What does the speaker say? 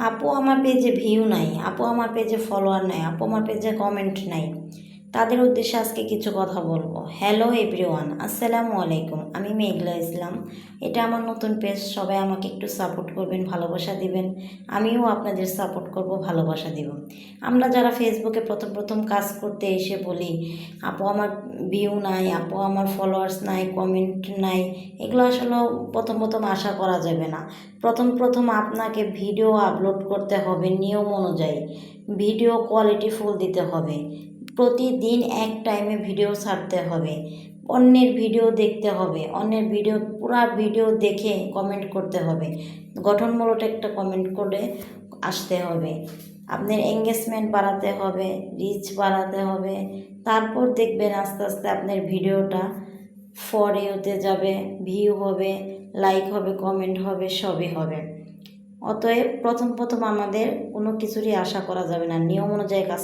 আপু আমার পেজে ভিউ নাই, আপু আমার পেজে ফলোয়ার নাই, আপু আমার পেজে কমেন্ট নাই, তাদের উদ্দেশ্যে আজকে কিছু কথা বলবো। হ্যালো এভরিওয়ান, আসসালামু আলাইকুম। আমি মেঘলা ইসলাম। এটা আমার নতুন পেজ। সবাই আমাকে একটু সাপোর্ট করবেন, ভালোবাসা দিবেন। আমিও আপনাদের সাপোর্ট করব, ভালোবাসা দিব। আমরা যারা ফেসবুকে প্রথম প্রথম কাজ করতে এসে বলি আপু আমার ভিউ নাই, আপু আমার ফলোয়ার্স নাই, কমেন্ট নাই, এগুলো আসলে প্রথম প্রথম আশা করা যাবে না। প্রথম প্রথম আপনাকে ভিডিও আপলোড করতে হবে নিয়ম অনুযায়ী, ভিডিও কোয়ালিটি ফুল দিতে হবে, প্রতিদিন এক টাইমে ভিডিও ছাড়তে হবে, অন্যের ভিডিও দেখতে হবে, অন্যের ভিডিও পুরো ভিডিও দেখে কমেন্ট করতে হবে, গঠনমূলক একটা কমেন্ট করে আসতে হবে, আপনার এঙ্গেজমেন্ট বাড়াতে হবে, রিচ বাড়াতে হবে। তারপর দেখবেন আস্তে আস্তে আপনার ভিডিওটা ফর ইউতে যাবে, ভিউ হবে, লাইক হবে, কমেন্ট হবে, সবই হবে। অতএব প্রথম প্রথম আমাদের কোনো কিছুরই আশা করা যাবে না, নিয়ম অনুযায়ী কাজ